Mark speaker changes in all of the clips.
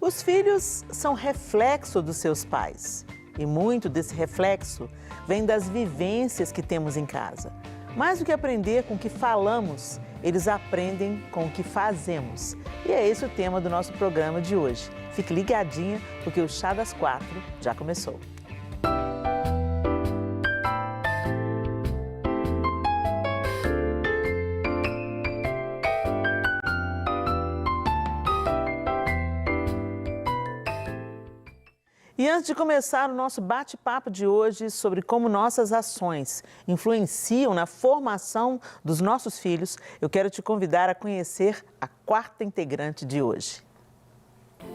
Speaker 1: Os filhos são reflexo dos seus pais e muito desse reflexo vem das vivências que temos em casa. Mais do que aprender com o que falamos, eles aprendem com o que fazemos. E é esse o tema do nosso programa de hoje. Fique ligadinha porque o Chá das 4 já começou. E antes de começar o nosso bate-papo de hoje sobre como nossas ações influenciam na formação dos nossos filhos, eu quero te convidar a conhecer a quarta integrante de hoje.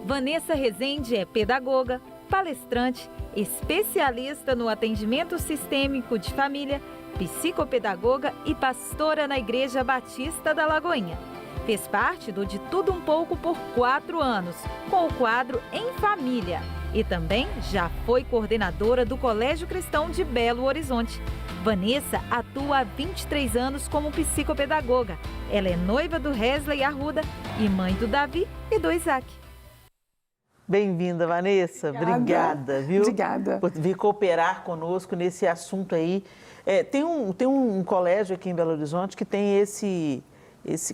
Speaker 2: Vanessa Rezende é pedagoga, palestrante, especialista no atendimento sistêmico de família, psicopedagoga e pastora na Igreja Batista da Lagoinha. Fez parte do De Tudo Um Pouco por 4 anos, com o quadro Em Família. E também já foi coordenadora do Colégio Cristão de Belo Horizonte. Vanessa atua há 23 anos como psicopedagoga. Ela é noiva do Wesley Arruda e mãe do Davi e do Isaac.
Speaker 1: Bem-vinda, Vanessa. Obrigada, viu?
Speaker 3: Obrigada.
Speaker 1: Por vir cooperar conosco nesse assunto aí. Tem um colégio aqui em Belo Horizonte que tem esse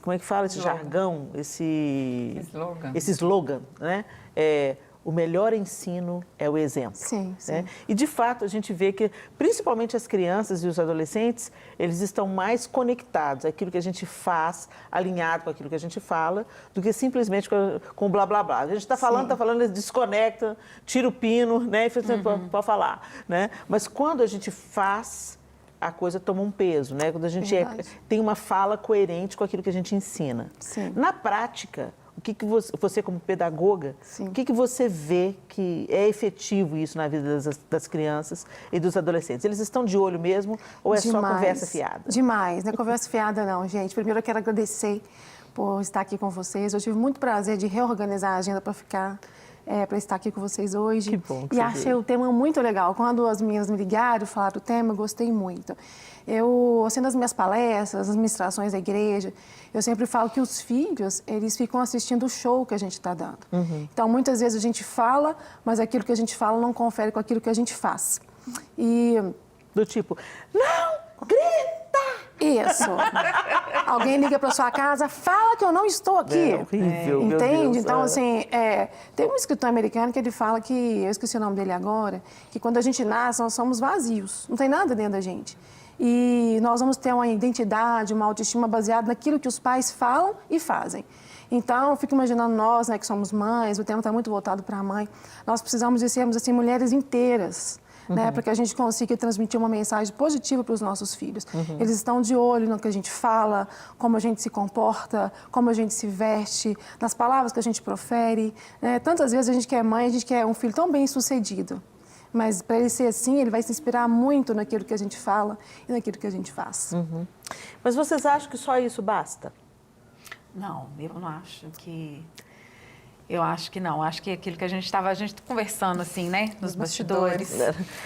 Speaker 1: como é que fala? Esse jargão, esse slogan, né? O melhor ensino é o exemplo.
Speaker 3: Sim, sim.
Speaker 1: Né? E, de fato, a gente vê que, principalmente as crianças e os adolescentes, eles estão mais conectados àquilo que a gente faz, alinhado com aquilo que a gente fala, do que simplesmente com blá, blá, blá. A gente está falando, eles desconectam, tira o pino, né? E pode falar, né? Mas quando a gente faz, a coisa toma um peso, né? Quando a gente tem uma fala coerente com aquilo que a gente ensina.
Speaker 3: Sim.
Speaker 1: Na prática, o que você como pedagoga,
Speaker 3: Sim.
Speaker 1: o que você vê que é efetivo isso na vida das crianças e dos adolescentes? Eles estão de olho mesmo ou é só conversa fiada?
Speaker 3: Demais, não é conversa fiada não, gente. Primeiro eu quero agradecer por estar aqui com vocês. Eu tive muito prazer de reorganizar a agenda para estar aqui com vocês hoje.
Speaker 1: Que bom que
Speaker 3: E
Speaker 1: você
Speaker 3: achei
Speaker 1: veio.
Speaker 3: o tema muito legal. Quando as meninas me ligaram, falaram do tema, eu gostei muito. Assim, nas minhas palestras, nas ministrações da igreja, eu sempre falo que os filhos, eles ficam assistindo o show que a gente está dando. Então, muitas vezes a gente fala, mas aquilo que a gente fala não confere com aquilo que a gente faz.
Speaker 1: Do tipo, não, grita!
Speaker 3: Isso. Alguém liga para sua casa, fala que eu não estou aqui.
Speaker 1: É horrível, meu
Speaker 3: Entende?
Speaker 1: Deus.
Speaker 3: Então, assim, tem um escritor americano que ele fala que, eu esqueci o nome dele agora, que quando a gente nasce, nós somos vazios, não tem nada dentro da gente. E nós vamos ter uma identidade, uma autoestima baseada naquilo que os pais falam e fazem. Então, eu fico imaginando nós, né, que somos mães, o tema está muito voltado para a mãe, nós precisamos de sermos, assim, mulheres inteiras, né, para que a gente consiga transmitir uma mensagem positiva para os nossos filhos. Eles estão de olho no que a gente fala, como a gente se comporta, como a gente se veste, nas palavras que a gente profere. Né? Tantas vezes a gente quer mãe, a gente quer um filho tão bem-sucedido. Mas para ele ser assim, ele vai se inspirar muito naquilo que a gente fala e naquilo que a gente faz.
Speaker 1: Mas vocês acham que só isso basta?
Speaker 4: Não, eu não acho que... Eu acho que não. Acho que aquilo que a gente conversando, assim, né? Nos bastidores.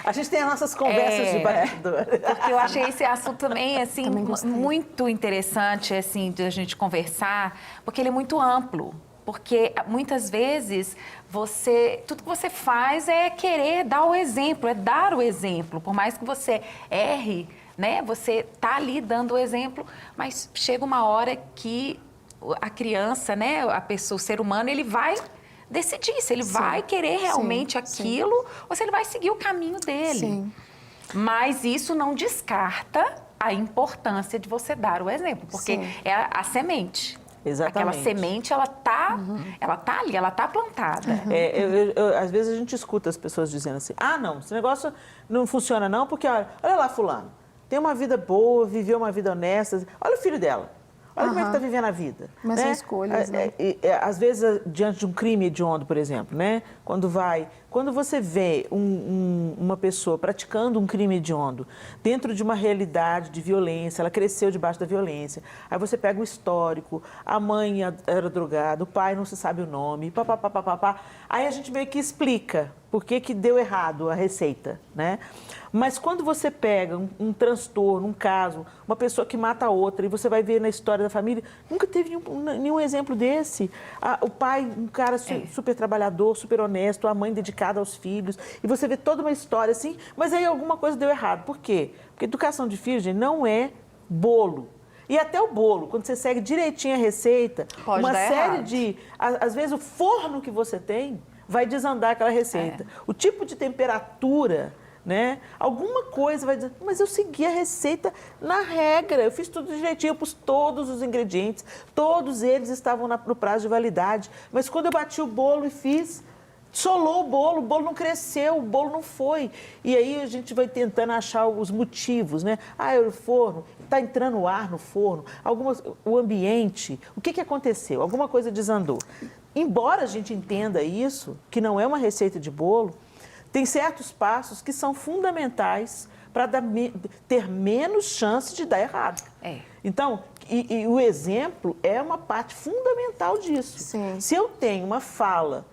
Speaker 1: A gente tem as nossas conversas de bastidor.
Speaker 4: Porque eu achei esse assunto também, assim, muito interessante, assim, de a gente conversar, porque ele é muito amplo. Porque muitas vezes tudo que você faz é querer dar o exemplo, é dar o exemplo. Por mais que você erre, né? Você tá ali dando o exemplo, mas chega uma hora que a criança, né? A pessoa, o ser humano, ele vai decidir se ele vai querer realmente aquilo ou se ele vai seguir o caminho dele.
Speaker 3: Sim.
Speaker 4: Mas isso não descarta a importância de você dar o exemplo, porque é a semente.
Speaker 1: Exatamente.
Speaker 4: Aquela semente, ela tá ali, ela tá plantada.
Speaker 1: Às vezes a gente escuta as pessoas dizendo assim, não, esse negócio não funciona não, porque olha lá fulano, tem uma vida boa, viveu uma vida honesta, olha o filho dela, olha como é que está vivendo a vida.
Speaker 3: Mas
Speaker 1: né?
Speaker 3: são escolhas, né?
Speaker 1: Às vezes, diante de um crime hediondo, por exemplo, né? Quando vai quando você vê uma pessoa praticando um crime hediondo dentro de uma realidade de violência, ela cresceu debaixo da violência, aí você pega o histórico, a mãe era drogada, o pai não se sabe o nome, papapá, aí a gente meio que explica por que que deu errado a receita, né? Mas quando você pega um transtorno, um caso, uma pessoa que mata a outra, e você vai ver na história da família, nunca teve nenhum exemplo desse. O pai, um cara super trabalhador, super honesto, a mãe dedicada aos filhos, e você vê toda uma história assim, mas aí alguma coisa deu errado. Por quê? Porque educação de filhos, gente, não é bolo. E até o bolo, quando você segue direitinho a receita,
Speaker 4: Pode
Speaker 1: uma
Speaker 4: dar
Speaker 1: série
Speaker 4: errado.
Speaker 1: de... Às vezes o forno que você tem vai desandar aquela receita. O tipo de temperatura, né? Alguma coisa vai dizer, mas eu segui a receita na regra, eu fiz tudo direitinho, eu pus todos os ingredientes, todos eles estavam no prazo de validade, mas quando eu bati o bolo e fiz, solou o bolo não cresceu, o bolo não foi. E aí a gente vai tentando achar os motivos, né? É o forno, está entrando ar no forno, o ambiente, o que aconteceu? Alguma coisa desandou. Embora a gente entenda isso, que não é uma receita de bolo, tem certos passos que são fundamentais para ter menos chance de dar errado. Então, e o exemplo é uma parte fundamental disso.
Speaker 3: Sim.
Speaker 1: Se eu tenho uma fala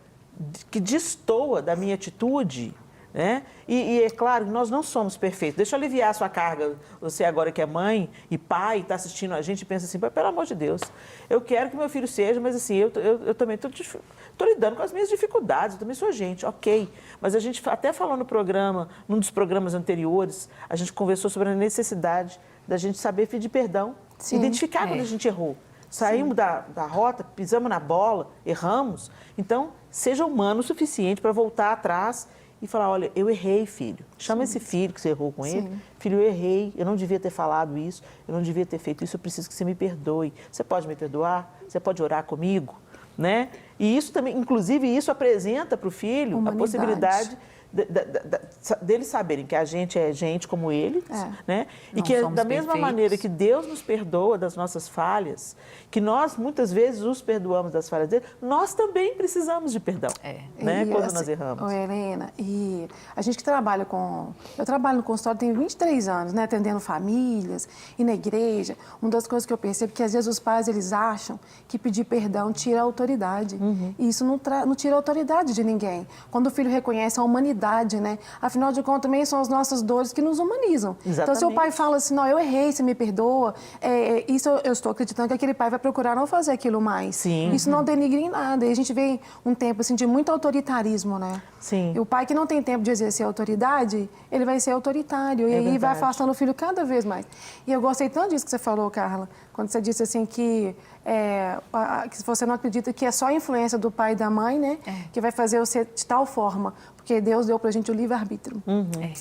Speaker 1: que destoa da minha atitude, né? E é claro, nós não somos perfeitos. Deixa eu aliviar a sua carga. Você agora que é mãe e pai, está assistindo a gente e pensa assim, pelo amor de Deus, eu quero que meu filho seja, mas assim, eu também estou lidando com as minhas dificuldades, eu também sou gente, ok. Mas a gente até falou no programa, num dos programas anteriores, a gente conversou sobre a necessidade da gente saber pedir perdão, identificar quando a gente errou. Saímos da rota, pisamos na bola, erramos. Então, seja humano o suficiente para voltar atrás e falar, olha, eu errei, filho. Chama esse filho que você errou com ele. Filho, eu errei, eu não devia ter falado isso, eu não devia ter feito isso, eu preciso que você me perdoe. Você pode me perdoar? Você pode orar comigo? Né? E isso também, inclusive, isso apresenta para o filho a possibilidade deles saberem que a gente é gente como eles, né? E que da mesma maneira que Deus nos perdoa das nossas falhas, que nós muitas vezes os perdoamos das falhas dele, nós também precisamos de perdão, né? Quando nós erramos.
Speaker 3: Helena, e a gente que trabalha com... Eu trabalho no consultório tem 23 anos, né? Atendendo famílias e na igreja. Uma das coisas que eu percebo é que às vezes os pais, eles acham que pedir perdão tira a autoridade. E isso não tira a autoridade de ninguém. Quando o filho reconhece a humanidade, né? Afinal de contas, também são as nossas dores que nos humanizam.
Speaker 1: Exatamente.
Speaker 3: Então, se o pai fala assim, não, eu errei, você me perdoa, isso eu estou acreditando que aquele pai vai procurar não fazer aquilo mais.
Speaker 1: Sim.
Speaker 3: Isso não denigre em nada. E a gente vê um tempo assim, de muito autoritarismo, né?
Speaker 1: Sim.
Speaker 3: E o pai que não tem tempo de exercer autoridade, ele vai ser autoritário. E aí vai afastando o filho cada vez mais. E eu gostei tanto disso que você falou, Carla, quando você disse assim que você não acredita que é só a influência do pai e da mãe, né? Que vai fazer você de tal forma. Porque Deus deu pra gente o livre-arbítrio.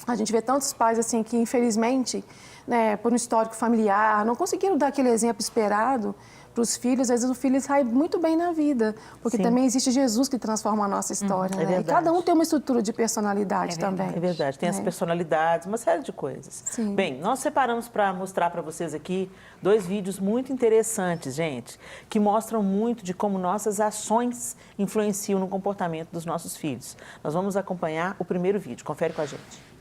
Speaker 3: A gente vê tantos pais assim que, infelizmente, né, por um histórico familiar, não conseguiram dar aquele exemplo esperado para os filhos. Às vezes o filho sai muito bem na vida, porque também existe Jesus que transforma a nossa história, né? E cada um tem uma estrutura de personalidade também.
Speaker 1: É verdade, tem as personalidades, uma série de coisas.
Speaker 3: Sim.
Speaker 1: Bem, nós separamos para mostrar para vocês aqui 2 vídeos muito interessantes, gente, que mostram muito de como nossas ações influenciam no comportamento dos nossos filhos. Nós vamos acompanhar o primeiro vídeo, confere com a gente.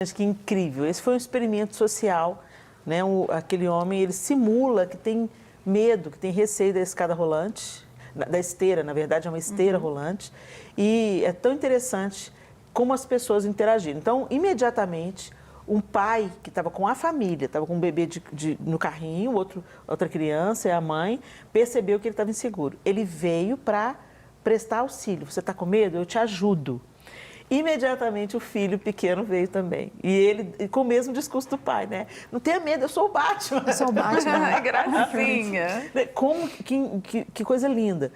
Speaker 1: Acho que incrível. Esse foi um experimento social, né? Aquele homem, ele simula que tem medo, que tem receio da escada rolante, da esteira, na verdade, é uma esteira rolante. E é tão interessante como as pessoas interagiram. Então, imediatamente, um pai que estava com a família, estava com um bebê no carrinho, outra criança e a mãe, percebeu que ele estava inseguro. Ele veio para prestar auxílio. Você está com medo? Eu te ajudo. Imediatamente o filho pequeno veio também. E ele, com o mesmo discurso do pai, né? Não tenha medo, eu sou o Batman.
Speaker 3: Eu sou o Batman.
Speaker 4: Gracinha.
Speaker 1: Que coisa linda.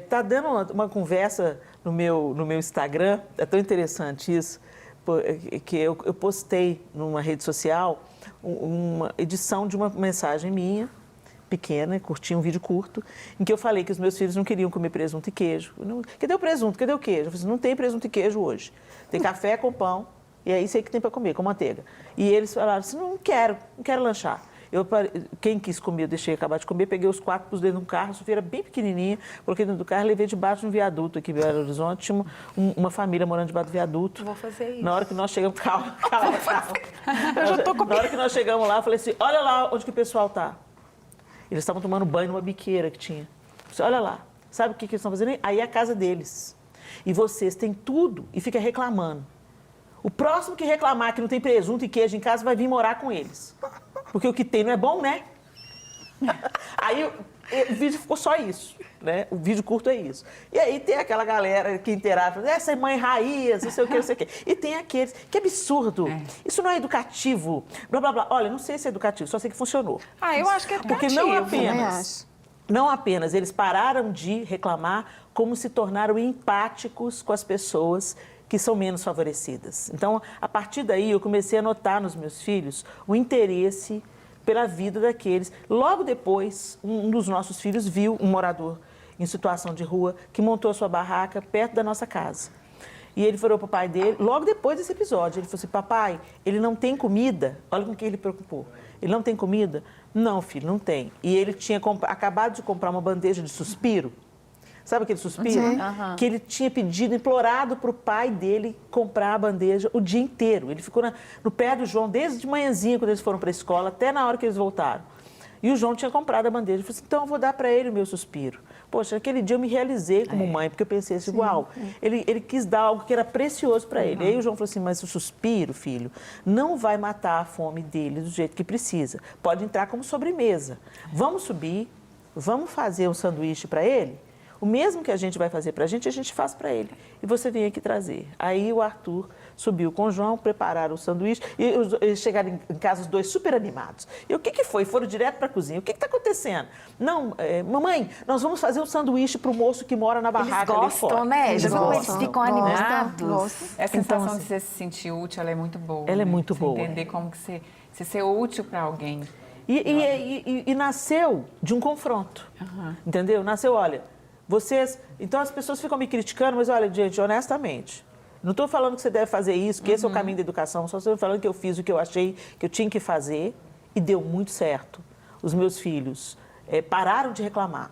Speaker 1: Tá dando uma conversa no meu Instagram, é tão interessante isso, que eu postei numa rede social uma edição de uma mensagem minha, pequena, curtinha, um vídeo curto, em que eu falei que os meus filhos não queriam comer presunto e queijo. Cadê o presunto? Cadê o queijo? Eu falei assim, não tem presunto e queijo hoje. Tem café com pão, e é isso aí que tem para comer, com manteiga. E eles falaram assim, não quero lanchar. Quem quis comer, eu deixei acabar de comer, peguei os 4 pus dentro de um carro, a Sofia era bem pequenininha, coloquei dentro do carro e levei debaixo de um viaduto aqui em Belo Horizonte. Tinha uma família morando debaixo do viaduto.
Speaker 4: Vou fazer isso.
Speaker 1: Na hora que nós chegamos, calma.
Speaker 4: Eu já tô com...
Speaker 1: Na hora que nós chegamos lá, eu falei assim, olha lá onde que o pessoal está. Eles estavam tomando banho numa biqueira que tinha. Eu disse, olha lá, sabe o que eles estão fazendo? Aí é a casa deles. E vocês têm tudo e fica reclamando. O próximo que reclamar que não tem presunto e queijo em casa vai vir morar com eles. Porque o que tem não é bom, né? Aí o vídeo ficou só isso, né? O vídeo curto é isso. E aí tem aquela galera que interage, essa é mãe raiz, não sei o que, não sei o que. E tem aqueles, que absurdo, isso não é educativo, blá, blá, blá. Olha, não sei se é educativo, só sei que funcionou.
Speaker 4: Eu acho que é educativo.
Speaker 1: Porque não apenas eles pararam de reclamar, como se tornaram empáticos com as pessoas que são menos favorecidas. Então, a partir daí, eu comecei a notar nos meus filhos o interesse pela vida daqueles. Logo depois, um dos nossos filhos viu um morador em situação de rua que montou a sua barraca perto da nossa casa. E ele falou para o pai dele, logo depois desse episódio, ele falou assim, papai, ele não tem comida? Olha com que ele preocupou. Ele não tem comida? Não, filho, não tem. E ele tinha acabado de comprar uma bandeja de suspiro. Sabe aquele suspiro? Que ele tinha pedido, implorado para o pai dele comprar a bandeja o dia inteiro. Ele ficou no pé do João desde de manhãzinha, quando eles foram para a escola, até na hora que eles voltaram. E o João tinha comprado a bandeja. Eu falei assim, então eu vou dar para ele o meu suspiro. Poxa, naquele dia eu me realizei como mãe, porque eu pensei assim, uau, ele quis dar algo que era precioso para ele. Aí o João falou assim, mas o suspiro, filho, não vai matar a fome dele do jeito que precisa. Pode entrar como sobremesa. Vamos subir, vamos fazer um sanduíche para ele? O mesmo que a gente vai fazer para a gente faz para ele. E você vem aqui trazer. Aí o Arthur subiu com o João, prepararam o sanduíche e eles chegaram em casa os dois super animados. E o que foi? Foram direto para a cozinha. O que está acontecendo? Não, mamãe, nós vamos fazer um sanduíche para o moço que mora na barraca ali fora.
Speaker 4: Eles gostam, né? Já viu como eles ficam animados.
Speaker 5: Essa sensação de você se sentir útil, ela é muito boa.
Speaker 1: Ela é muito
Speaker 5: você
Speaker 1: boa.
Speaker 5: Entender como que você ser útil para alguém.
Speaker 1: E nasceu de um confronto. Entendeu? Nasceu, olha... Então as pessoas ficam me criticando, mas olha, gente, honestamente, não estou falando que você deve fazer isso, que esse é o caminho da educação, só estou falando que eu fiz o que eu achei que eu tinha que fazer e deu muito certo. Os meus filhos pararam de reclamar.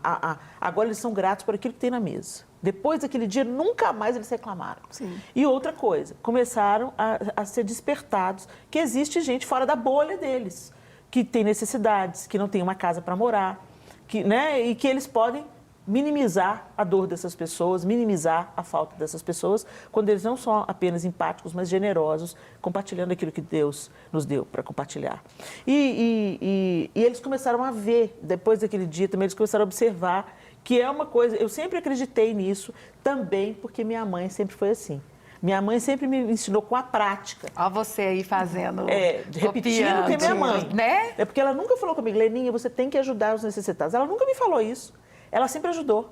Speaker 1: Agora eles são gratos por aquilo que tem na mesa. Depois daquele dia, nunca mais eles reclamaram.
Speaker 3: Sim.
Speaker 1: E outra coisa, começaram a ser despertados que existe gente fora da bolha deles, que tem necessidades, que não tem uma casa para morar, e que eles podem minimizar a dor dessas pessoas, minimizar a falta dessas pessoas, quando eles não são apenas empáticos, mas generosos, compartilhando aquilo que Deus nos deu para compartilhar. E eles começaram a ver, depois daquele dia também, eles começaram a observar que é uma coisa, eu sempre acreditei nisso, também porque minha mãe sempre foi assim. Minha mãe sempre me ensinou com a prática.
Speaker 4: Ó, você aí fazendo.
Speaker 1: Repetindo o que é minha mãe.
Speaker 4: Né?
Speaker 1: É porque ela nunca falou comigo, Leninha, você tem que ajudar os necessitados. Ela nunca me falou isso. Ela sempre ajudou.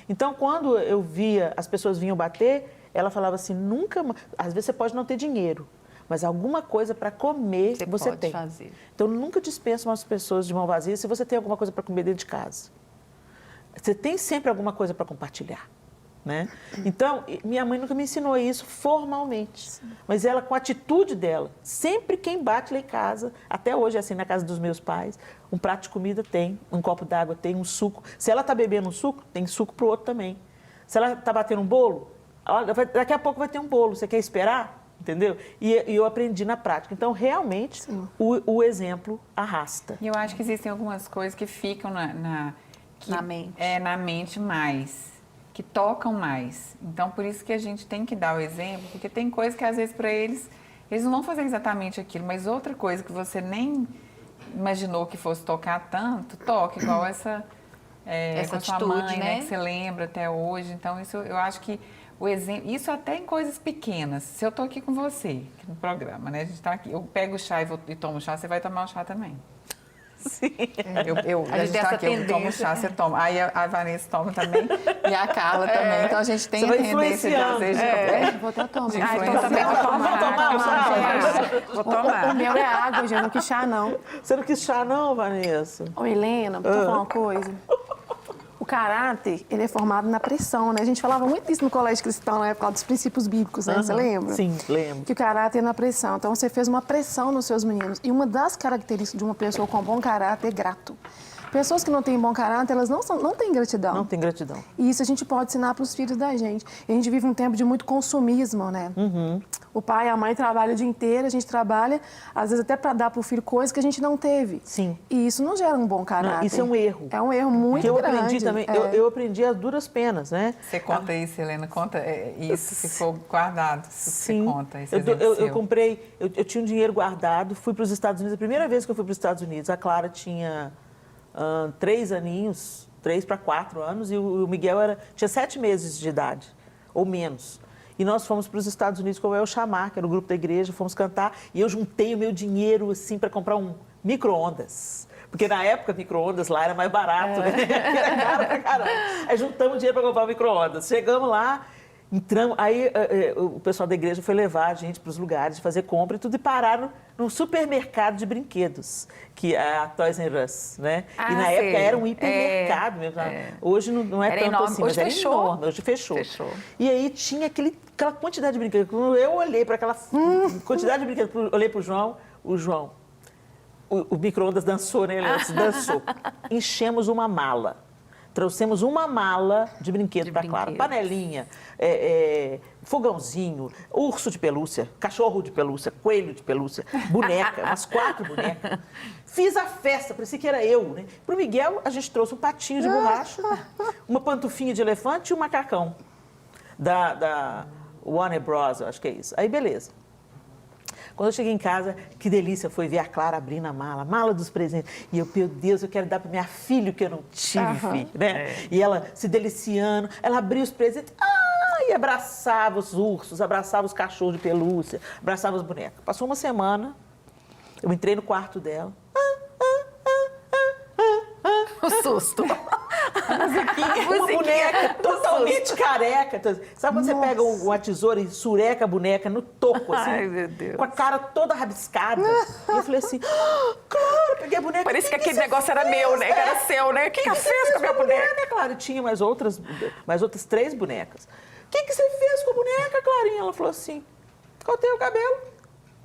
Speaker 1: Então, quando eu via, as pessoas vinham bater, ela falava assim, nunca... Às vezes você pode não ter dinheiro, mas alguma coisa para comer você tem.
Speaker 4: Fazer.
Speaker 1: Então, nunca dispensa umas pessoas de mão vazia se você tem alguma coisa para comer dentro de casa. Você tem sempre alguma coisa para compartilhar. Né? Então, minha mãe nunca me ensinou isso formalmente, mas ela, com a atitude dela, sempre quem bate lá em casa, até hoje é assim, na casa dos meus pais, um prato de comida tem, um copo d'água tem, um suco. Se ela está bebendo um suco, tem suco para o outro também. Se ela está batendo um bolo, olha, daqui a pouco vai ter um bolo, você quer esperar? entendeu? E eu aprendi na prática. Então, realmente, o exemplo arrasta.
Speaker 5: E eu acho que existem algumas coisas que ficam na
Speaker 4: mente.
Speaker 5: Na mente mais, que tocam mais. Então, por isso que a gente tem que dar o exemplo, porque tem coisas que, às vezes, para eles não vão fazer exatamente aquilo, mas outra coisa que você nem imaginou que fosse tocar tanto, toca, igual essa com a sua
Speaker 4: atitude,
Speaker 5: mãe, né? Que você lembra até hoje. Então, isso eu acho que o exemplo, isso até em coisas pequenas. Se eu estou aqui com você, aqui no programa, né? A gente está aqui, eu pego o chá e tomo chá, você vai tomar o chá também.
Speaker 1: Sim.
Speaker 5: A gente está aqui, eu tomo chá, você toma. Aí a Vanessa toma também e a Carla também. Então a gente tem a tendência de às vezes
Speaker 3: Vou até tomar.
Speaker 5: então também vou tomar.
Speaker 3: O meu é água, gente, não quis chá, não.
Speaker 1: Você não quis chá, não, Vanessa?
Speaker 3: Ô, Helena, vou te falar uma coisa. O caráter, ele é formado na pressão, né? A gente falava muito isso no colégio cristão, na época dos princípios bíblicos, né? Você lembra?
Speaker 1: Sim, lembro.
Speaker 3: Que o caráter é na pressão. Então, você fez uma pressão nos seus meninos. E uma das características de uma pessoa com bom caráter é grato. Pessoas que não têm bom caráter, elas não têm gratidão.
Speaker 1: Não tem gratidão.
Speaker 3: E isso a gente pode ensinar para os filhos da gente. E a gente vive um tempo de muito consumismo, né? O pai e a mãe trabalham o dia inteiro, a gente trabalha, às vezes até para dar para o filho coisas que a gente não teve.
Speaker 1: Sim.
Speaker 3: E isso não gera um bom caráter.
Speaker 1: Não, isso é um erro.
Speaker 3: É um erro muito
Speaker 1: que eu
Speaker 3: grande.
Speaker 1: aprendi também. Eu aprendi as duras penas, né?
Speaker 5: Você conta isso, Helena, conta isso, ficou guardado.
Speaker 1: Sim.
Speaker 5: Você conta esse
Speaker 1: eu comprei, eu tinha um dinheiro guardado, fui para os Estados Unidos, a primeira vez que eu fui para os Estados Unidos, a Clara tinha 3 aninhos, 3 para 4 anos, e o Miguel tinha 7 meses de idade, ou menos. E nós fomos para os Estados Unidos com o El Chamar, que era o grupo da igreja, fomos cantar, e eu juntei o meu dinheiro, assim, para comprar um micro-ondas. Porque na época, micro-ondas lá era mais barato, né? Era caro pra caramba. Aí juntamos dinheiro para comprar o micro-ondas. Chegamos lá, entramos, aí o pessoal da igreja foi levar a gente para os lugares, fazer compra e tudo, e pararam num supermercado de brinquedos, que é a Toys R Us, né? E na época era um hipermercado mesmo. Hoje não é
Speaker 4: Era
Speaker 1: tanto
Speaker 4: enorme.
Speaker 1: assim,
Speaker 4: Hoje
Speaker 1: mas era
Speaker 4: fechou.
Speaker 1: enorme. Hoje fechou. E aí tinha aquela quantidade de brinquedos. Quando eu olhei para aquela quantidade de brinquedos, olhei para o João, o micro-ondas dançou, né, Leandro? Dançou. Enchemos uma mala. Trouxemos uma mala de brinquedo para Clara. Panelinha, fogãozinho, urso de pelúcia, cachorro de pelúcia, coelho de pelúcia, boneca, umas 4 bonecas. Fiz a festa, parecia que era eu, né? Pro Miguel, a gente trouxe um patinho de borracha, uma pantufinha de elefante e um macacão da Warner Bros., acho que é isso. Aí, beleza. Quando eu cheguei em casa, que delícia foi ver a Clara abrindo a mala dos presentes. E eu, meu Deus, eu quero dar para minha filha o que eu não tive, né? E ela se deliciando, ela abriu os presentes, e abraçava os ursos, abraçava os cachorros de pelúcia, abraçava as bonecas. Passou uma semana, eu entrei no quarto dela.
Speaker 4: O susto.
Speaker 1: Uma boneca totalmente careca. Sabe quando você pega uma tesoura e sureca a boneca no toco, assim?
Speaker 4: Ai, meu Deus.
Speaker 1: Com a cara toda rabiscada. E eu falei assim, claro, peguei a boneca.
Speaker 4: Parece que aquele negócio era meu, né? Que era seu, né? O que você fez com a minha boneca?
Speaker 1: Claro, tinha mais outras 3 bonecas. O que você fez com a boneca, Clarinha? Ela falou assim, cortei o cabelo.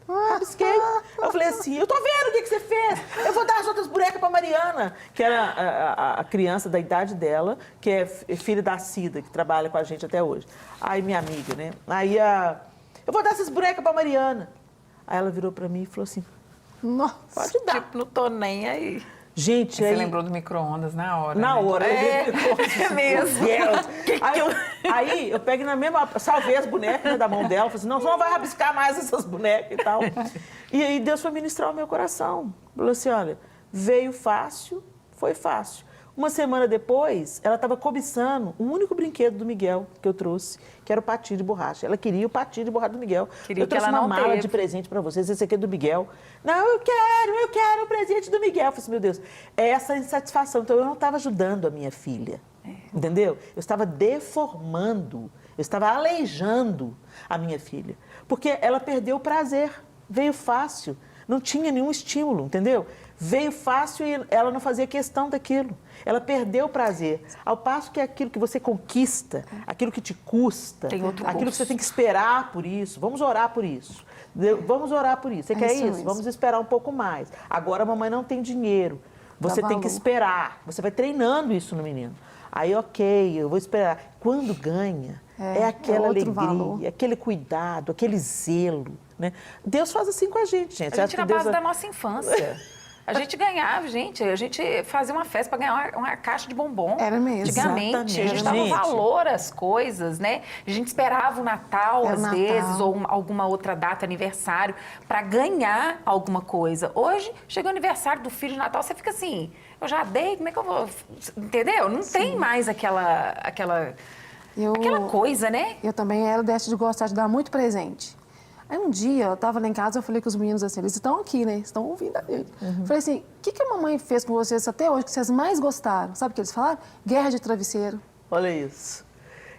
Speaker 1: Rabisquei. Eu falei assim, eu tô vendo o que você fez. Eu vou dar as outras bonecas pra Mariana, que era a criança da idade dela, que é filha da Cida, que trabalha com a gente até hoje. Aí minha amiga, né? Aí eu vou dar essas bonecas pra Mariana. Aí ela virou pra mim e falou assim,
Speaker 3: Nossa.
Speaker 1: pode dar.
Speaker 4: Tipo, não tô nem aí.
Speaker 1: Gente,
Speaker 5: Você
Speaker 1: aí...
Speaker 5: lembrou do micro-ondas na hora,
Speaker 1: Na
Speaker 5: né?
Speaker 1: hora.
Speaker 4: É mesmo.
Speaker 1: Aí eu pego na mesma... Salvei as bonecas, né, da mão dela. Falei assim, não, você não vai rabiscar mais essas bonecas e tal. E aí Deus foi ministrar o meu coração. Falou assim, olha, veio fácil, foi fácil. Uma semana depois, ela estava cobiçando um único brinquedo do Miguel que eu trouxe, que era o patinho de borracha. Ela queria o patinho de borracha do Miguel.
Speaker 4: Queria
Speaker 1: eu trouxe
Speaker 4: que ela
Speaker 1: uma
Speaker 4: não
Speaker 1: mala
Speaker 4: teve.
Speaker 1: de presente para vocês, esse aqui é do Miguel. Não, eu quero o presente do Miguel. Eu falei assim, meu Deus, é essa insatisfação. Então, eu não estava ajudando a minha filha, entendeu? Eu estava deformando, eu estava aleijando a minha filha. Porque ela perdeu o prazer, veio fácil, não tinha nenhum estímulo, entendeu? Veio fácil e ela não fazia questão daquilo. Ela perdeu o prazer. Ao passo que aquilo que você conquista, aquilo que te custa,
Speaker 4: Tem outro
Speaker 1: aquilo que
Speaker 4: gosto.
Speaker 1: você tem que esperar por isso, vamos orar por isso. Vamos orar por isso. Você quer
Speaker 3: isso
Speaker 1: isso?
Speaker 3: mesmo.
Speaker 1: Vamos esperar um pouco mais. Agora a mamãe não tem dinheiro. Você
Speaker 3: Dá
Speaker 1: tem que
Speaker 3: valor.
Speaker 1: esperar. Você vai treinando isso no menino. Aí, ok, eu vou esperar. Quando ganha, É aquela
Speaker 3: outro
Speaker 1: alegria,
Speaker 3: valor.
Speaker 1: aquele cuidado, aquele zelo, né? Deus faz assim com a gente.
Speaker 4: A gente na base da nossa infância. A gente ganhava, a gente fazia uma festa para ganhar uma caixa de bombom.
Speaker 3: Era mesmo.
Speaker 4: Antigamente,
Speaker 1: Exatamente.
Speaker 4: a gente dava
Speaker 1: Gente.
Speaker 4: valor às coisas, né? A gente esperava o Natal,
Speaker 3: Era
Speaker 4: às
Speaker 3: o Natal.
Speaker 4: vezes, ou alguma outra data, aniversário, para ganhar alguma coisa. Hoje, chega o aniversário do filho de Natal, você fica assim, eu já dei, como é que eu vou... Entendeu? Não tem mais aquela coisa, né?
Speaker 3: Eu também era dessa de gostar de dar muito presente. Aí um dia, eu estava lá em casa, eu falei com os meninos assim, eles estão aqui, né? Estão ouvindo a gente. Falei assim, o que a mamãe fez com vocês até hoje que vocês mais gostaram? Sabe o que eles falaram? Guerra de travesseiro.
Speaker 1: Olha isso.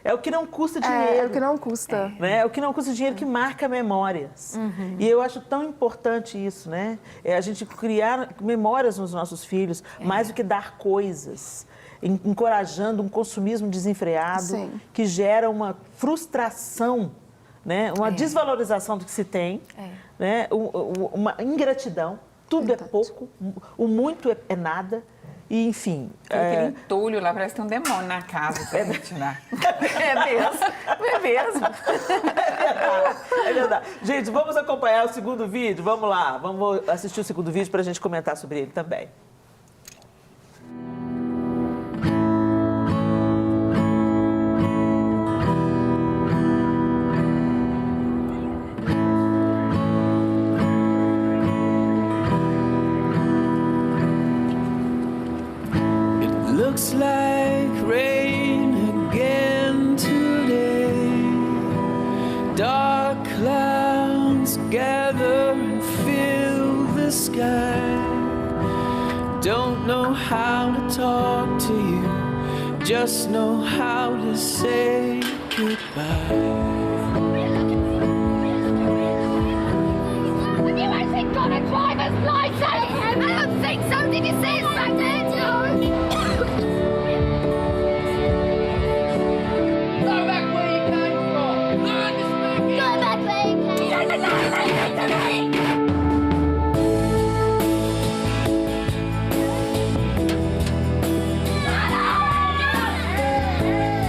Speaker 1: É o que não custa dinheiro.
Speaker 3: É o que não custa.
Speaker 1: Né? É o que não custa dinheiro, que marca memórias. E eu acho tão importante isso, né? É a gente criar memórias nos nossos filhos, mais do que dar coisas. Encorajando um consumismo desenfreado,
Speaker 3: Sim.
Speaker 1: que gera uma frustração, né? Uma desvalorização do que se tem, né? Uma ingratidão. Tudo é pouco, o muito é nada. E, enfim...
Speaker 5: Aquele entulho lá, parece que tem um demônio na casa pra gente dar.
Speaker 4: É mesmo.
Speaker 1: É verdade. Gente, vamos acompanhar o segundo vídeo? Vamos lá, vamos assistir o segundo vídeo para a gente comentar sobre ele também.
Speaker 6: Looks like rain again today. Dark clouds gather and fill the sky. Don't know how to talk to you, just know how to say goodbye.
Speaker 7: Have you actually got a driver's license? I don't think so. Did you see it back there? Go back where you came from. Learn to speak. Go back where you came from. You don't know anything to me.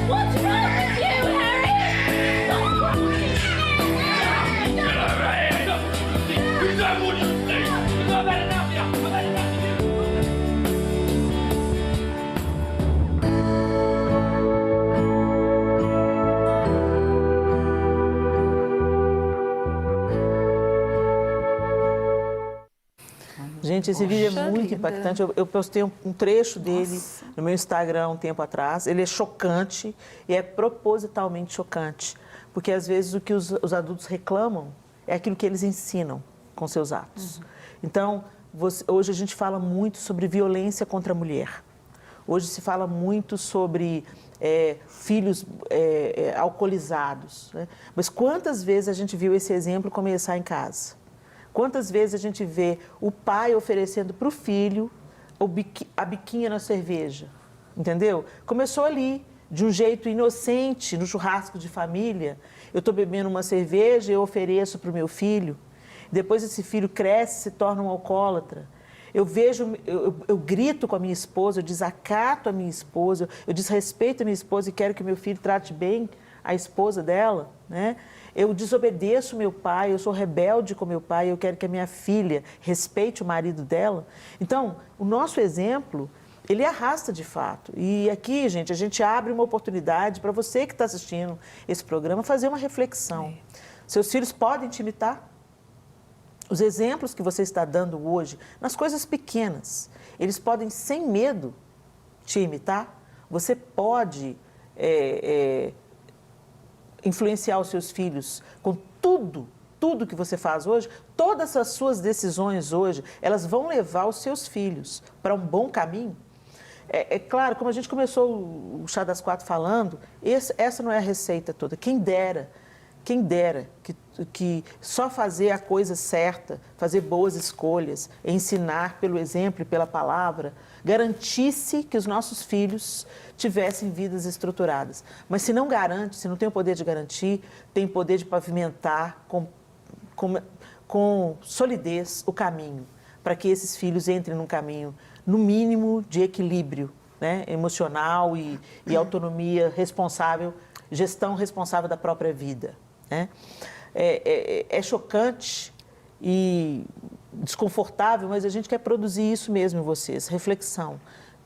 Speaker 7: What's wrong with you, Harry? What's wrong with you?
Speaker 1: Gente, esse vídeo é
Speaker 4: Poxa
Speaker 1: muito
Speaker 4: vida.
Speaker 1: impactante. Eu postei um trecho dele no meu Instagram um tempo atrás. Ele é chocante e é propositalmente chocante. Porque, às vezes, o que os adultos reclamam é aquilo que eles ensinam com seus atos. Então, hoje a gente fala muito sobre violência contra a mulher. Hoje se fala muito sobre filhos alcoolizados. Né? Mas quantas vezes a gente viu esse exemplo começar em casa? Quantas vezes a gente vê o pai oferecendo para o filho a biquinha na cerveja, entendeu? Começou ali, de um jeito inocente, no churrasco de família. Eu estou bebendo uma cerveja e eu ofereço para o meu filho. Depois esse filho cresce, se torna um alcoólatra. Eu grito com a minha esposa, eu desacato a minha esposa, eu desrespeito a minha esposa e quero que meu filho trate bem a esposa dela, né? Eu desobedeço meu pai, eu sou rebelde com meu pai, eu quero que a minha filha respeite o marido dela. Então, o nosso exemplo, ele arrasta de fato. E aqui, gente, a gente abre uma oportunidade para você que está assistindo esse programa fazer uma reflexão. Seus filhos podem te imitar? Os exemplos que você está dando hoje, nas coisas pequenas, eles podem, sem medo, te imitar? Você pode influenciar os seus filhos com tudo que você faz hoje? Todas as suas decisões hoje, elas vão levar os seus filhos para um bom caminho? É claro, como a gente começou o Chá das Quatro falando, essa não é a receita toda. Quem dera que só fazer a coisa certa, fazer boas escolhas, ensinar pelo exemplo e pela palavra, garantisse que os nossos filhos tivessem vidas estruturadas. Mas se não garante, se não tem o poder de garantir, tem o poder de pavimentar com solidez o caminho, para que esses filhos entrem num caminho, no mínimo, de equilíbrio, né, emocional e autonomia responsável, gestão responsável da própria vida, né? É chocante e desconfortável, mas a gente quer produzir isso mesmo em vocês, reflexão.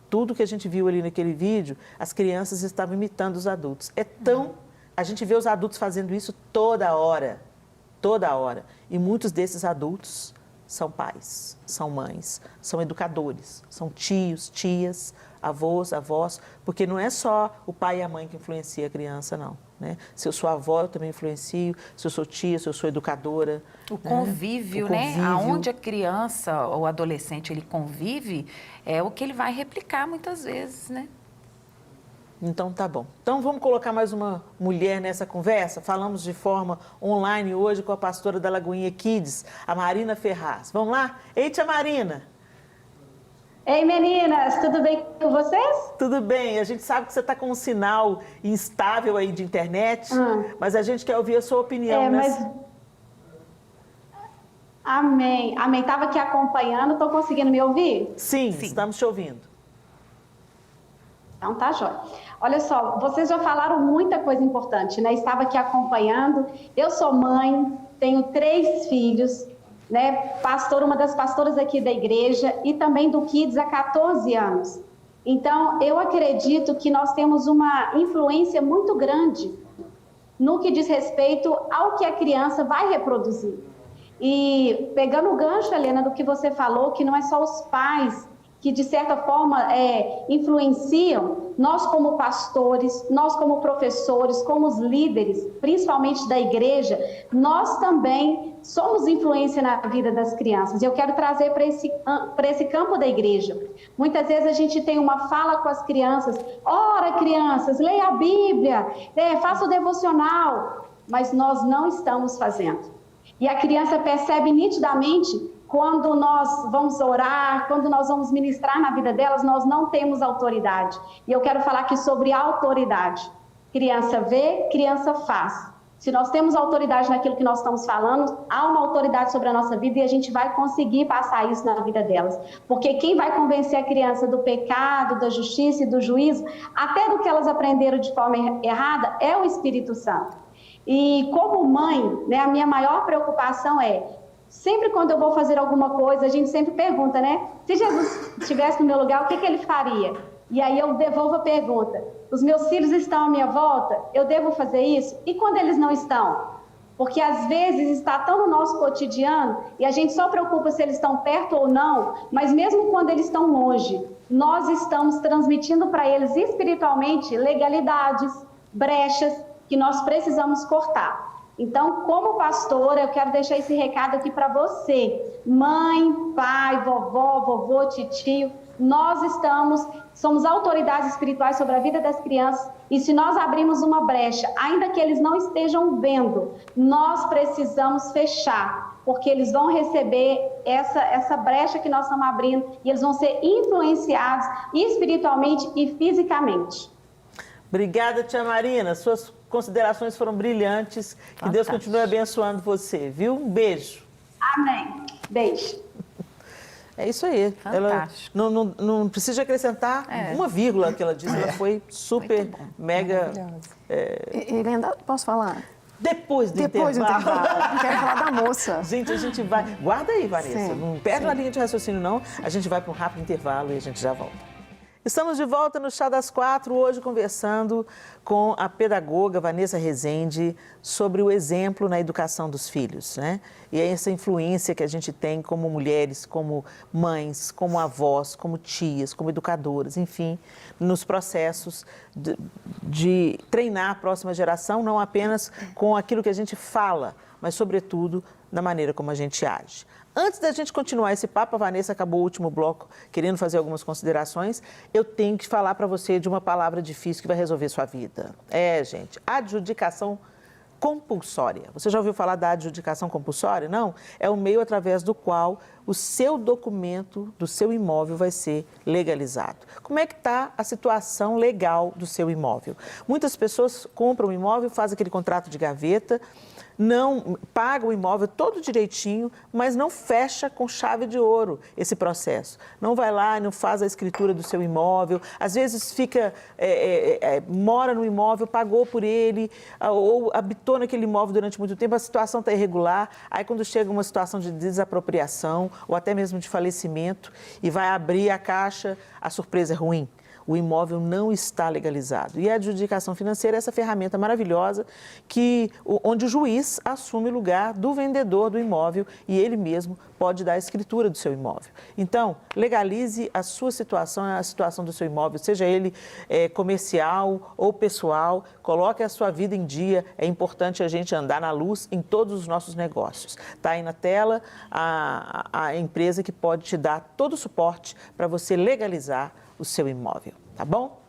Speaker 1: Tudo que a gente viu ali naquele vídeo, as crianças estavam imitando os adultos. A gente vê os adultos fazendo isso toda hora. E muitos desses adultos são pais, são mães, são educadores, são tios, tias, avós, avós, porque não é só o pai e a mãe que influencia a criança, não, né? Se eu sou avó, eu também influencio, se eu sou tia, se eu sou educadora.
Speaker 4: O convívio, né? Aonde a criança ou adolescente ele convive, é o que ele vai replicar muitas vezes, né?
Speaker 1: Então, tá bom. Então, vamos colocar mais uma mulher nessa conversa? Falamos de forma online hoje com a pastora da Lagoinha Kids, a Marina Ferraz. Vamos lá? Ei, tia Marina!
Speaker 8: Ei, meninas, tudo bem com vocês?
Speaker 1: Tudo bem. A gente sabe que você está com um sinal instável aí de internet, mas a gente quer ouvir a sua opinião, né?
Speaker 8: Amém. Amém. Estava aqui acompanhando, estou conseguindo me ouvir?
Speaker 1: Sim, estamos te ouvindo.
Speaker 8: Então tá jóia. Olha só, vocês já falaram muita coisa importante, né? Estava aqui acompanhando. Eu sou mãe, tenho 3 filhos, né? Pastora, uma das pastoras aqui da igreja e também do Kids há 14 anos. Então, eu acredito que nós temos uma influência muito grande no que diz respeito ao que a criança vai reproduzir. E pegando o gancho, Helena, do que você falou, que não é só os pais que, de certa forma, influenciam, nós como pastores, nós como professores, como os líderes, principalmente da igreja, nós também somos influência na vida das crianças. E eu quero trazer para esse campo da igreja. Muitas vezes a gente tem uma fala com as crianças, ora, crianças, leia a Bíblia, faça o devocional, mas nós não estamos fazendo. E a criança percebe nitidamente quando nós vamos orar, quando nós vamos ministrar na vida delas, nós não temos autoridade. E eu quero falar aqui sobre autoridade. Criança vê, criança faz. Se nós temos autoridade naquilo que nós estamos falando, há uma autoridade sobre a nossa vida e a gente vai conseguir passar isso na vida delas. Porque quem vai convencer a criança do pecado, da justiça e do juízo, até do que elas aprenderam de forma errada, é o Espírito Santo. E como mãe, né, a minha maior preocupação sempre quando eu vou fazer alguma coisa, a gente sempre pergunta, né? Se Jesus estivesse no meu lugar, o que ele faria? E aí eu devolvo a pergunta. Os meus filhos estão à minha volta? Eu devo fazer isso? E quando eles não estão? Porque às vezes está tão no nosso cotidiano e a gente só preocupa se eles estão perto ou não, mas mesmo quando eles estão longe, nós estamos transmitindo para eles espiritualmente legalidades, brechas que nós precisamos cortar. Então, como pastora, eu quero deixar esse recado aqui para você, mãe, pai, vovó, vovô, titio, nós somos autoridades espirituais sobre a vida das crianças e se nós abrimos uma brecha, ainda que eles não estejam vendo, nós precisamos fechar, porque eles vão receber essa brecha que nós estamos abrindo e eles vão ser influenciados espiritualmente e fisicamente.
Speaker 1: Obrigada, tia Marina. Suas considerações foram brilhantes. Que Deus continue abençoando você, viu? Um beijo.
Speaker 8: Amém. Beijo.
Speaker 1: É isso aí.
Speaker 4: Fantástico.
Speaker 1: Ela não precisa acrescentar uma vírgula que ela disse. Ela foi super, mega...
Speaker 3: Helena, posso falar?
Speaker 1: Depois do
Speaker 3: intervalo. Quero falar da moça.
Speaker 1: Gente, a gente vai... Guarda aí, Vanessa.
Speaker 3: Sim,
Speaker 1: não perde a linha de raciocínio, não. A gente vai para um rápido intervalo e a gente já volta. Estamos de volta no Chá das 4, hoje conversando com a pedagoga Vanessa Rezende sobre o exemplo na educação dos filhos, né? E essa influência que a gente tem como mulheres, como mães, como avós, como tias, como educadoras, enfim, nos processos de treinar a próxima geração, não apenas com aquilo que a gente fala, mas, sobretudo, na maneira como a gente age. Antes da gente continuar esse papo, a Vanessa acabou o último bloco querendo fazer algumas considerações. Eu tenho que falar para você de uma palavra difícil que vai resolver sua vida. Gente, adjudicação compulsória. Você já ouviu falar da adjudicação compulsória? Não? É o meio através do qual o seu documento do seu imóvel vai ser legalizado. Como é que está a situação legal do seu imóvel? Muitas pessoas compram um imóvel, fazem aquele contrato de gaveta, não paga o imóvel todo direitinho, mas não fecha com chave de ouro esse processo. Não vai lá e não faz a escritura do seu imóvel. Às vezes mora no imóvel, pagou por ele, ou habitou naquele imóvel durante muito tempo, a situação está irregular. Aí quando chega uma situação de desapropriação ou até mesmo de falecimento e vai abrir a caixa, a surpresa é ruim. O imóvel não está legalizado. E a adjudicação financeira é essa ferramenta maravilhosa onde o juiz assume o lugar do vendedor do imóvel e ele mesmo pode dar a escritura do seu imóvel. Então, legalize a sua situação, a situação do seu imóvel, seja ele comercial ou pessoal, coloque a sua vida em dia. É importante a gente andar na luz em todos os nossos negócios. Está aí na tela a empresa que pode te dar todo o suporte para você legalizar o seu imóvel, tá bom?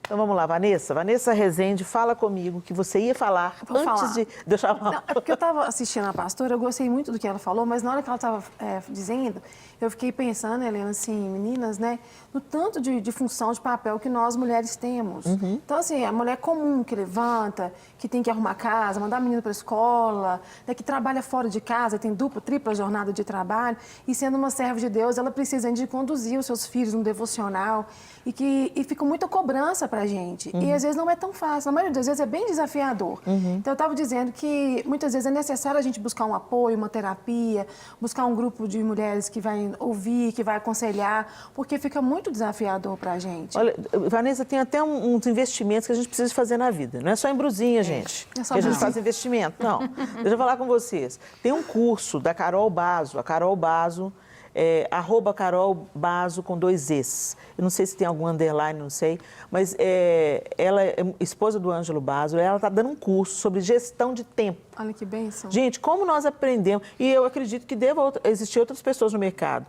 Speaker 1: Então vamos lá, Vanessa. Vanessa Rezende, fala comigo que você ia falar antes de eu chamar.
Speaker 3: Não, é porque eu estava assistindo a pastora, eu gostei muito do que ela falou, mas na hora que ela estava dizendo, eu fiquei pensando, Helena, assim, meninas, né, no tanto de função, de papel que nós mulheres temos. Então, assim, a mulher comum que levanta, que tem que arrumar casa, mandar a menina para a escola, né, que trabalha fora de casa, tem dupla, tripla jornada de trabalho, e sendo uma serva de Deus, ela precisa de conduzir os seus filhos no devocional, e fica muita cobrança pra gente. E às vezes não é tão fácil, na maioria das vezes é bem desafiador. Então eu estava dizendo que muitas vezes é necessário a gente buscar um apoio, uma terapia, buscar um grupo de mulheres que vai ouvir, que vai aconselhar, porque fica muito desafiador pra gente.
Speaker 1: Olha, Vanessa, tem até uns investimentos que a gente precisa fazer na vida. Não é só em brusinha, gente,
Speaker 3: é só
Speaker 1: que a gente
Speaker 3: brusinha.
Speaker 1: faz investimento. Não, deixa eu falar com vocês. Tem um curso da Carol Bazo, a Carol Bazo, @Carol Bazo com 2 Es. Eu não sei se tem algum underline, não sei, mas ela é esposa do Ângelo Bazo, ela está dando um curso sobre gestão de tempo.
Speaker 3: Olha que bênção.
Speaker 1: Gente, como nós aprendemos, e eu acredito que deva existir outras pessoas no mercado.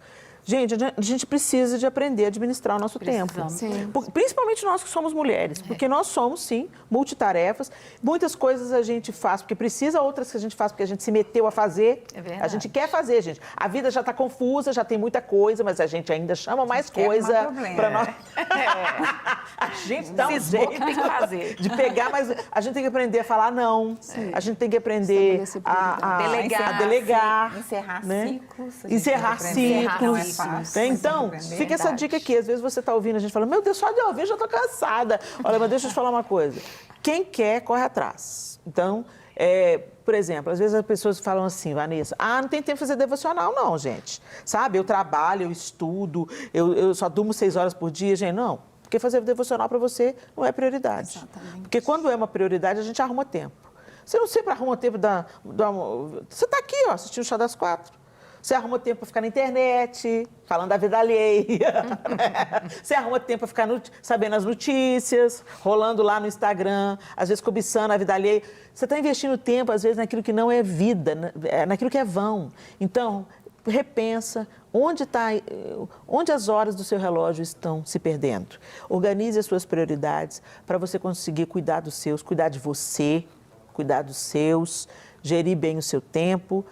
Speaker 1: Gente, a gente precisa de aprender a administrar o nosso tempo.
Speaker 3: Sim.
Speaker 1: Principalmente nós que somos mulheres, porque nós somos, sim, multitarefas. Muitas coisas a gente faz porque precisa, outras que a gente faz porque a gente se meteu a fazer.
Speaker 4: É verdade.
Speaker 1: A gente quer fazer, gente. A vida já está confusa, já tem muita coisa, mas a gente ainda chama mais coisa para nós. A gente dá um jeito
Speaker 4: que tem que fazer.
Speaker 1: de pegar, mas a gente tem que aprender a falar não. A gente tem que aprender a delegar.
Speaker 5: Encerrar
Speaker 1: né?
Speaker 5: ciclos.
Speaker 1: Encerrar ciclos. Então, fica essa dica aqui. Às vezes você está ouvindo, a gente fala, meu Deus, só de ouvir eu já estou cansada. Olha, mas deixa eu te falar uma coisa. Quem quer, corre atrás. Então, por exemplo, às vezes as pessoas falam assim, Vanessa, não tem tempo de fazer devocional, não, gente. Sabe, eu trabalho, eu estudo, eu só durmo 6 horas por dia, gente. Não, porque fazer devocional para você não é prioridade.
Speaker 3: Exatamente.
Speaker 1: Porque quando é uma prioridade, a gente arruma tempo. Você não sempre arruma tempo você está aqui, ó, assistindo o Chá das 4. Você arruma tempo para ficar na internet, falando da vida alheia. Né? Você arruma tempo para ficar sabendo as notícias, rolando lá no Instagram, às vezes cobiçando a vida alheia. Você está investindo tempo, às vezes, naquilo que não é vida, naquilo que é vão. Então, repensa onde as horas do seu relógio estão se perdendo. Organize as suas prioridades para você conseguir cuidar dos seus, cuidar de você, cuidar dos seus, gerir bem o seu tempo,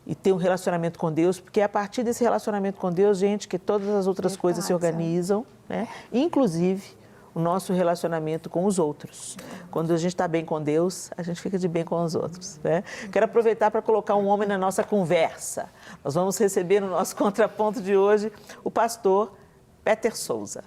Speaker 1: e ter um relacionamento com Deus, porque é a partir desse relacionamento com Deus, gente, que todas as outras coisas se organizam, né? Inclusive o nosso relacionamento com os outros. Quando a gente está bem com Deus, a gente fica de bem com os outros, né? Quero aproveitar para colocar um homem na nossa conversa. Nós vamos receber no nosso contraponto de hoje o pastor Peter Souza.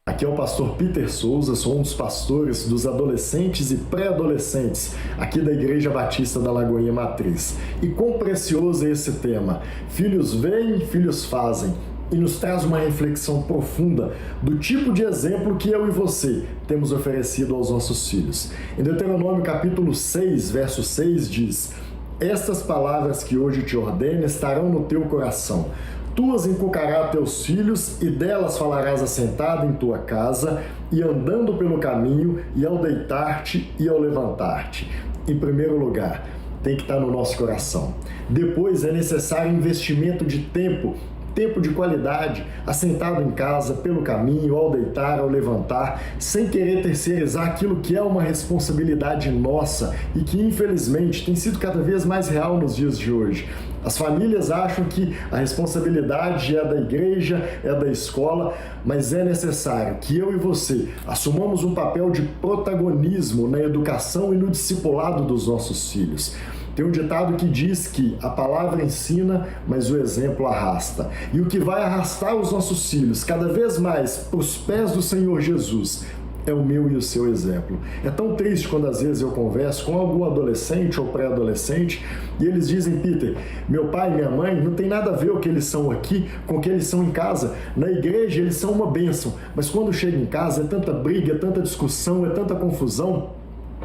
Speaker 9: Aqui é o pastor Peter Souza, sou um dos pastores dos adolescentes e pré-adolescentes aqui da Igreja Batista da Lagoinha Matriz. E quão precioso é esse tema! Filhos veem, filhos fazem. E nos traz uma reflexão profunda do tipo de exemplo que eu e você temos oferecido aos nossos filhos. Em Deuteronômio capítulo 6, verso 6 diz: "Estas palavras que hoje te ordeno estarão no teu coração. Tu as inculcarás a teus filhos, e delas falarás assentado em tua casa, e andando pelo caminho, e ao deitar-te e ao levantar-te." Em primeiro lugar, tem que estar no nosso coração. Depois, é necessário investimento de tempo tempo de qualidade, assentado em casa, pelo caminho, ao deitar, ao levantar, sem querer terceirizar aquilo que é uma responsabilidade nossa e que, infelizmente, tem sido cada vez mais real nos dias de hoje. As famílias acham que a responsabilidade é da igreja, é da escola, mas é necessário que eu e você assumamos um papel de protagonismo na educação e no discipulado dos nossos filhos. Tem um ditado que diz que a palavra ensina, mas o exemplo arrasta. E o que vai arrastar os nossos filhos cada vez mais para os pés do Senhor Jesus é o meu e o seu exemplo. É tão triste quando às vezes eu converso com algum adolescente ou pré-adolescente e eles dizem: Peter, meu pai e minha mãe não tem nada a ver o que eles são aqui com o que eles são em casa. Na igreja eles são uma bênção, mas quando chego em casa é tanta briga, é tanta discussão, é tanta confusão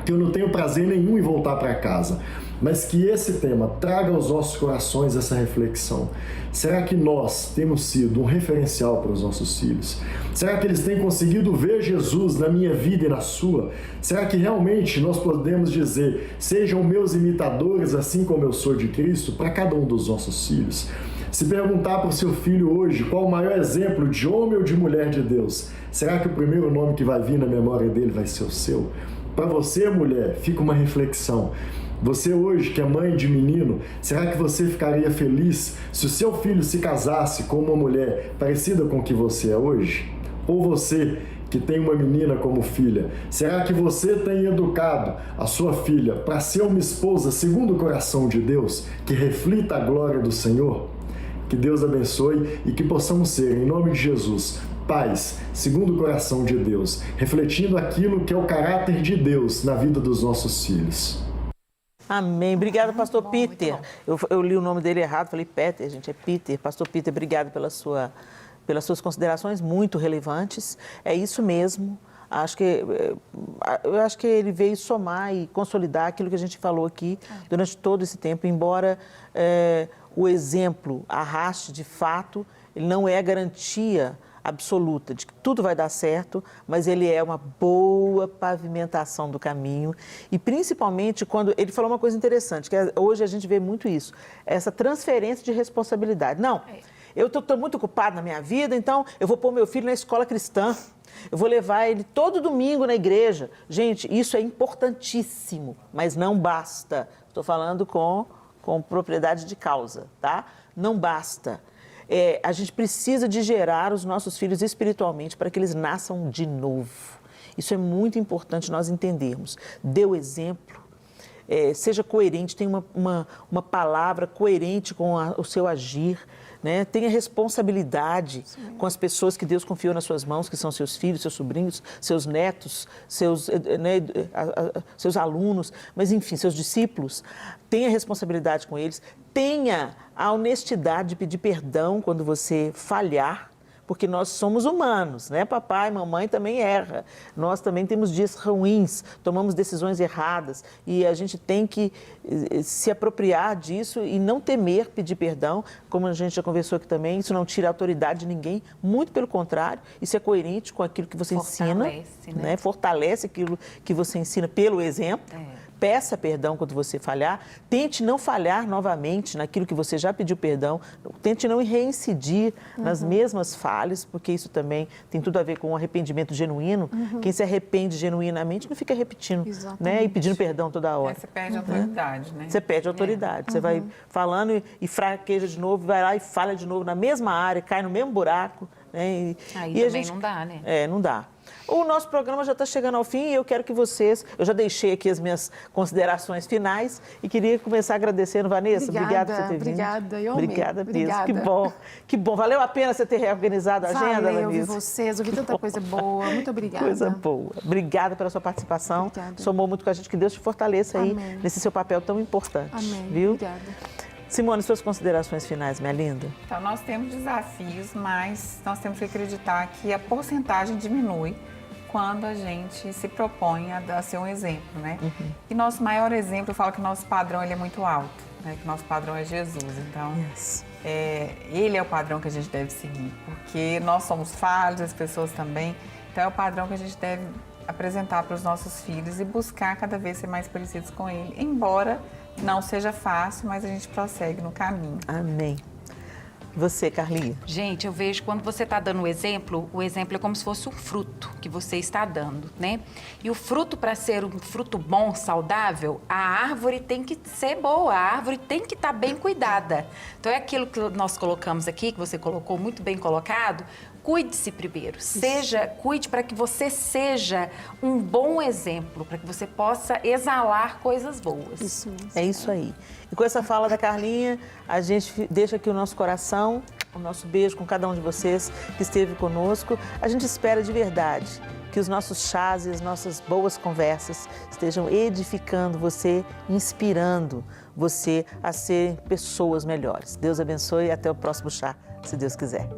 Speaker 9: que eu não tenho prazer nenhum em voltar para casa. Mas que esse tema traga aos nossos corações essa reflexão. Será que nós temos sido um referencial para os nossos filhos? Será que eles têm conseguido ver Jesus na minha vida e na sua? Será que realmente nós podemos dizer: sejam meus imitadores assim como eu sou de Cristo, para cada um dos nossos filhos? Se perguntar para o seu filho hoje qual o maior exemplo de homem ou de mulher de Deus, será que o primeiro nome que vai vir na memória dele vai ser o seu? Para você, mulher, fica uma reflexão. Você hoje, que é mãe de menino, será que você ficaria feliz se o seu filho se casasse com uma mulher parecida com o que você é hoje? Ou você, que tem uma menina como filha, será que você tem educado a sua filha para ser uma esposa segundo o coração de Deus, que reflita a glória do Senhor? Que Deus abençoe e que possamos ser, em nome de Jesus, pais segundo o coração de Deus, refletindo aquilo que é o caráter de Deus na vida dos nossos filhos.
Speaker 1: Amém. Obrigada, pastor Peter. Eu li o nome dele errado, falei Peter, gente, é Peter. Pastor Peter, obrigado pelas suas considerações muito relevantes. É isso mesmo. Eu acho que ele veio somar e consolidar aquilo que a gente falou aqui durante todo esse tempo, embora o exemplo arraste de fato, ele não é garantia absoluta de que tudo vai dar certo, mas ele é uma boa pavimentação do caminho e principalmente quando ele falou uma coisa interessante, que hoje a gente vê muito isso, essa transferência de responsabilidade. Não, eu estou muito ocupado na minha vida, então eu vou pôr meu filho na escola cristã, eu vou levar ele todo domingo na igreja. Gente, isso é importantíssimo, mas não basta. Estou falando com propriedade de causa, tá? Não basta. A gente precisa de gerar os nossos filhos espiritualmente para que eles nasçam de novo. Isso é muito importante nós entendermos. Dê o exemplo, seja coerente, tenha uma palavra coerente com o seu agir, né? Tenha responsabilidade com as pessoas que Deus confiou nas suas mãos, que são seus filhos, seus sobrinhos, seus netos, seus alunos, mas enfim, seus discípulos. Tenha responsabilidade com eles, tenha a honestidade de pedir perdão quando você falhar, porque nós somos humanos, né? Papai, mamãe também erra. Nós também temos dias ruins, tomamos decisões erradas e a gente tem que se apropriar disso e não temer pedir perdão, como a gente já conversou aqui também. Isso não tira a autoridade de ninguém, muito pelo contrário, isso é coerente com aquilo que você ensina, né? Fortalece aquilo que você ensina pelo exemplo. Peça perdão quando você falhar, tente não falhar novamente naquilo que você já pediu perdão, tente não reincidir nas mesmas falhas, porque isso também tem tudo a ver com um arrependimento genuíno. Quem se arrepende genuinamente não fica repetindo, né? E pedindo perdão toda hora.
Speaker 5: Você perde autoridade, né?
Speaker 1: Você perde autoridade, você vai falando e fraqueja de novo, vai lá e falha de novo na mesma área, cai no mesmo buraco. Né?
Speaker 4: Aí também não dá, né?
Speaker 1: Não dá. O nosso programa já está chegando ao fim e eu quero que vocês... Eu já deixei aqui as minhas considerações finais e queria começar agradecendo, Vanessa. Obrigada por você ter vindo.
Speaker 3: Obrigada, eu amei.
Speaker 1: Obrigada mesmo. Que bom. Que bom. Valeu a pena você ter reorganizado a agenda, Vanessa?
Speaker 3: Eu ouvi vocês, ouvi tanta coisa boa. Muito obrigada.
Speaker 1: Coisa boa. Obrigada pela sua participação.
Speaker 3: Obrigada.
Speaker 1: Somou muito com a gente. Que Deus te fortaleça aí nesse seu papel tão importante.
Speaker 3: Amém.
Speaker 1: Viu?
Speaker 3: Obrigada.
Speaker 1: Simone, suas considerações finais, minha linda.
Speaker 5: Então, nós temos desafios, mas nós temos que acreditar que a porcentagem diminui quando a gente se propõe a ser um exemplo, né? E nosso maior exemplo, eu falo que o nosso padrão ele é muito alto, né? Que o nosso padrão é Jesus. Então, ele é o padrão que a gente deve seguir, porque nós somos falhos, as pessoas também. Então, é o padrão que a gente deve apresentar para os nossos filhos e buscar cada vez ser mais parecidos com ele, embora não seja fácil, mas a gente prossegue no caminho.
Speaker 1: Amém. Você, Carlinha?
Speaker 4: Gente, eu vejo quando você está dando o exemplo é como se fosse um fruto que você está dando, né? E o fruto, para ser um fruto bom, saudável, a árvore tem que ser boa, a árvore tem que estar bem cuidada. Então, é aquilo que nós colocamos aqui, que você colocou muito bem colocado. Cuide-se primeiro, cuide para que você seja um bom exemplo, para que você possa exalar coisas boas.
Speaker 3: Isso mesmo.
Speaker 1: É isso aí. E com essa fala da Carlinha, a gente deixa aqui o nosso coração, o nosso beijo com cada um de vocês que esteve conosco. A gente espera de verdade que os nossos chás e as nossas boas conversas estejam edificando você, inspirando você a ser pessoas melhores. Deus abençoe e até o próximo chá, se Deus quiser.